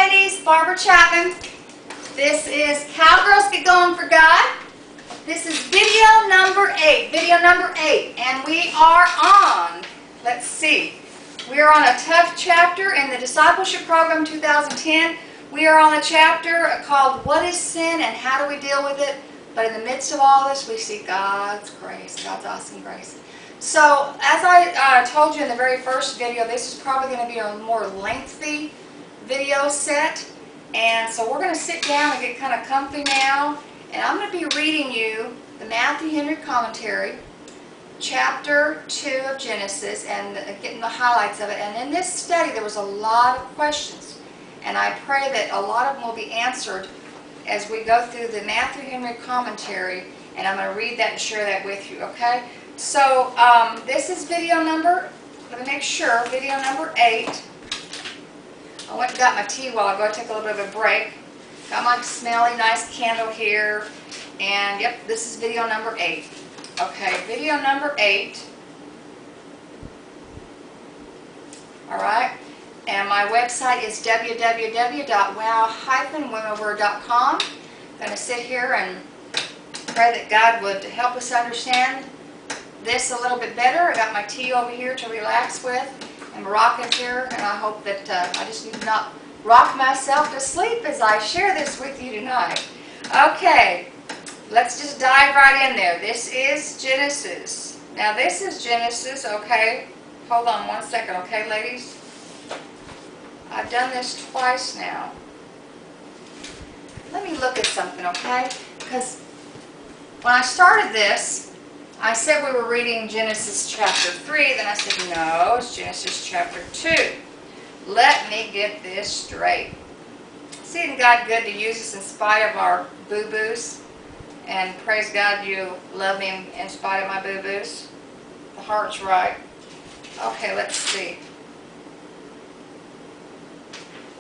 ladies, Barbara Chapmond. This is Cowgirls Get Goin for God. This is video number 8. Video number 8. And we are on, let's see, we are on a tough chapter in the Discipleship Program 2010. We are on a chapter called What is Sin and How Do We Deal with It? But in the midst of all this, we see God's grace, God's awesome grace. So, as I told you in the very first video, this is probably going to be a more lengthy video set. And so we're going to sit down and get kind of comfy now. And I'm going to be reading you the Matthew Henry Commentary, chapter 2 of Genesis, and getting the highlights of it. And in this study, there was a lot of questions. And I pray that a lot of them will be answered as we go through the Matthew Henry Commentary. And I'm going to read that and share that with you, okay? So, this is video number, let me make sure, video number 8. I went and got my tea while I go take a little bit of a break. Got my smelly, nice candle here. And, yep, this is video number 8. Okay, video number 8. Alright, and my website is www.wow-womenword.com. I'm going to sit here and pray that God would help us understand this a little bit better. I got my tea over here to relax with, and my rocket here, and I hope that I just need to not rock myself to sleep as I share this with you tonight. Okay, let's just dive right in there. This is Genesis. Now this is Genesis, okay? Hold on one second, okay, ladies? I've done this twice now. Let me look at something, okay? Because when I started this, I said we were reading Genesis chapter 3, then I said, no, it's Genesis chapter 2. Let me get this straight. See, isn't God good to use us in spite of our boo-boos? And praise God you love me in spite of my boo-boos. The heart's right. Okay, let's see.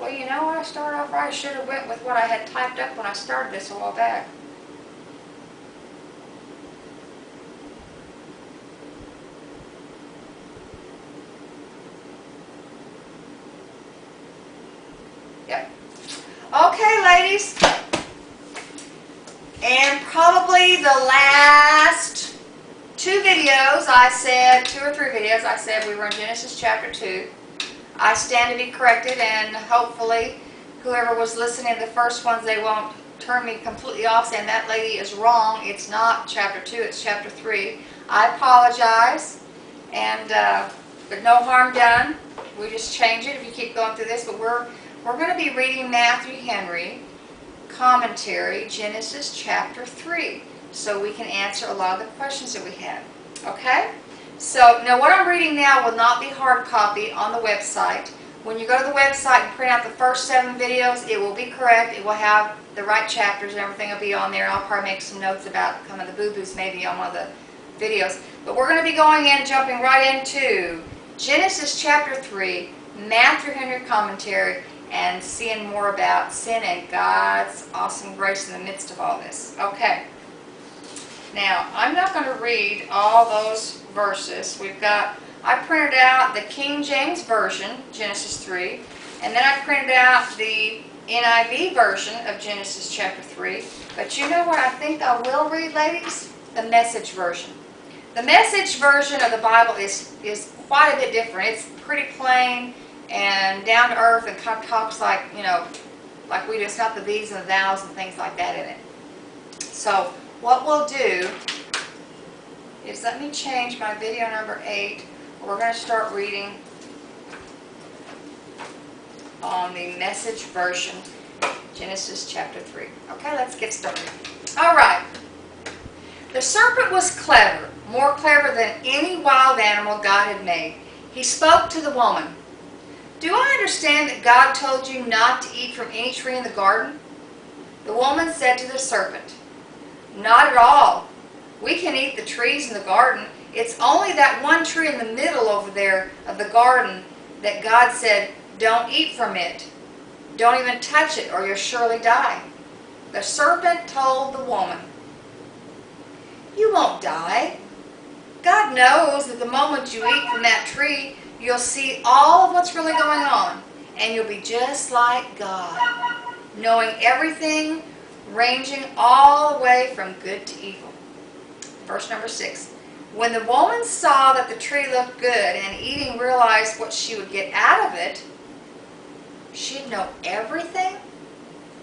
Well, you know what, I started off right. I should have went with what I had typed up when I started this a while back. Yep. Okay, ladies. And probably the last 2 videos I said, 2 or 3 videos, I said we were in Genesis chapter 2. I stand to be corrected, and hopefully whoever was listening to the first ones, they won't turn me completely off saying that lady is wrong. It's not chapter 2, it's chapter 3. I apologize, and but no harm done. We just change it if you keep going through this, but we're going to be reading Matthew Henry Commentary, Genesis chapter 3, so we can answer a lot of the questions that we had. Okay? So, now what I'm reading now will not be hard copy on the website. When you go to the website and print out the first 7 videos, it will be correct. It will have the right chapters and everything will be on there. I'll probably make some notes about kind of the boo-boos maybe on one of the videos. But we're going to be going in, jumping right into Genesis chapter 3, Matthew Henry Commentary, and seeing more about sin and God's awesome grace in the midst of all this. Okay. Now, I'm not going to read all those verses. I printed out the King James Version, Genesis 3, and then I printed out the NIV version of Genesis chapter 3. But you know what I think I will read, ladies? The Message version. The Message version of the Bible is quite a bit different. It's pretty plain and down to earth and kind of talks like, you know, like we do. It's not the these and the thous and things like that in it. So, what we'll do is let me change my video number 8. We're going to start reading on the Message version, Genesis chapter 3. Okay, let's get started. Alright. The serpent was clever, more clever than any wild animal God had made. He spoke to the woman. Do I understand that God told you not to eat from any tree in the garden? The woman said to the serpent, Not at all. We can eat the trees in the garden. It's only that one tree in the middle over there of the garden that God said, don't eat from it. Don't even touch it or you'll surely die. The serpent told the woman, You won't die. God knows that the moment you eat from that tree, you'll see all of what's really going on. and you'll be just like God, knowing everything, ranging all the way from good to evil. Verse number 6. When the woman saw that the tree looked good and eating realized what she would get out of it, she'd know everything.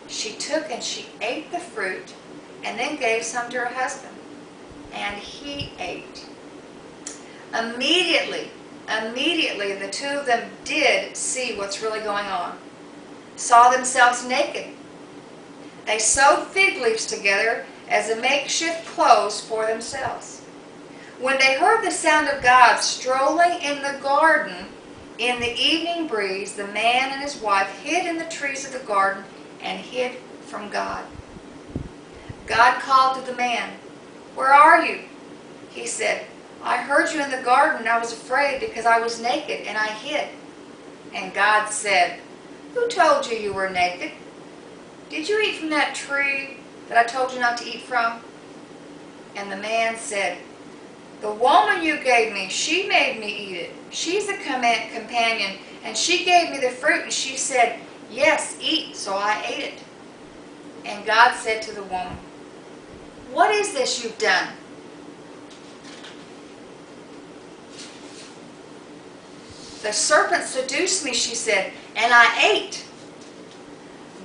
She took and she ate the fruit and then gave some to her husband, and he ate. Immediately, the two of them did see what's really going on, saw themselves naked. They sewed fig leaves together as a makeshift clothes for themselves. When they heard the sound of God strolling in the garden in the evening breeze, the man and his wife hid in the trees of the garden and hid from God. God called to the man, "Where are you?" He said, "I heard you in the garden and I was afraid because I was naked and I hid." And God said, "Who told you you were naked? Did you eat from that tree that I told you not to eat from?" And the man said, "The woman you gave me, she made me eat it. She's a companion, and she gave me the fruit, and she said, 'Yes, eat,' so I ate it." And God said to the woman, "What is this you've done?" "The serpent seduced me," she said, "and I ate."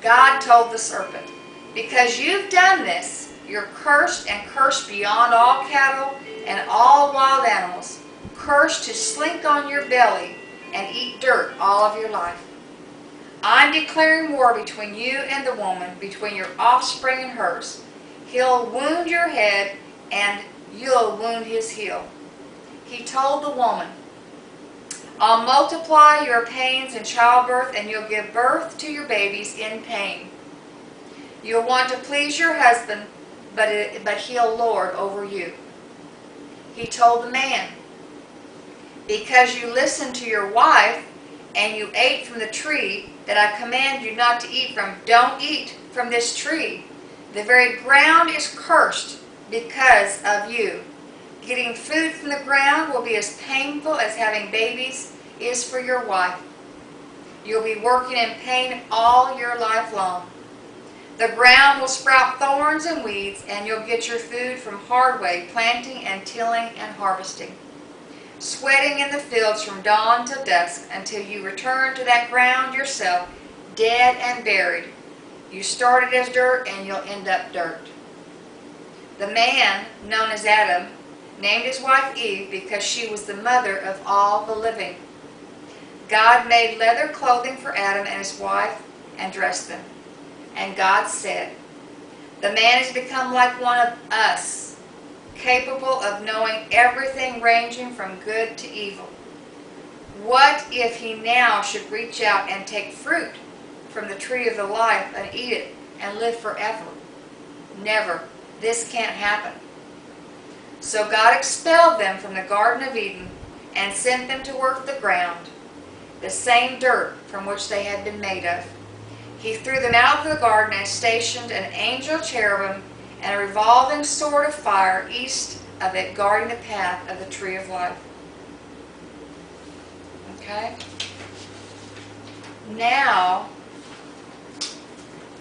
God told the serpent, "Because you've done this, you're cursed and cursed beyond all cattle and all wild animals, cursed to slink on your belly and eat dirt all of your life. I'm declaring war between you and the woman, between your offspring and hers. He'll wound your head and you'll wound his heel." He told the woman, "I'll multiply your pains in childbirth and you'll give birth to your babies in pain. You'll want to please your husband, but he'll lord over you." He told the man, "Because you listened to your wife and you ate from the tree that I command you not to eat from, don't eat from this tree. The very ground is cursed because of you. Getting food from the ground will be as painful as having babies is for your wife. You'll be working in pain all your life long. The ground will sprout thorns and weeds, and you'll get your food from hard way, planting and tilling and harvesting, sweating in the fields from dawn till dusk, until you return to that ground yourself, dead and buried. You started as dirt, and you'll end up dirt." The man, known as Adam, named his wife Eve because she was the mother of all the living. God made leather clothing for Adam and his wife and dressed them. And God said, "The man has become like one of us, capable of knowing everything ranging from good to evil. What if he now should reach out and take fruit from the tree of the life and eat it and live forever? Never. This can't happen." So God expelled them from the Garden of Eden and sent them to work the ground, the same dirt from which they had been made of. He threw them out of the garden and stationed an angel cherubim and a revolving sword of fire east of it, guarding the path of the tree of life. Okay? Now,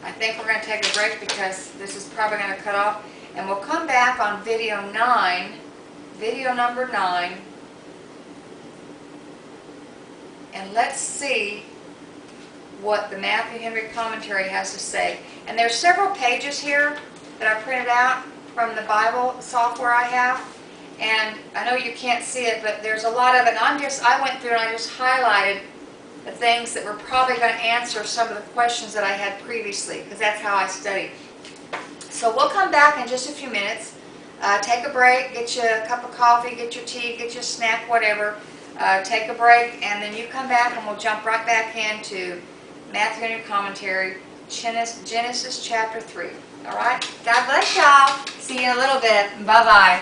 I think we're going to take a break because this is probably going to cut off. And we'll come back on video number 9. And let's see what the Matthew Henry commentary has to say. And there's several pages here that I printed out from the Bible software I have. And I know you can't see it, but there's a lot of it. And I went through and I just highlighted the things that were probably going to answer some of the questions that I had previously, because that's how I studied. So we'll come back in just a few minutes. Take a break, get you a cup of coffee, get your tea, get you a snack, whatever. Take a break, and then you come back and we'll jump right back into Matthew Henry commentary, Genesis chapter 3. All right? God bless y'all. See you in a little bit. Bye-bye.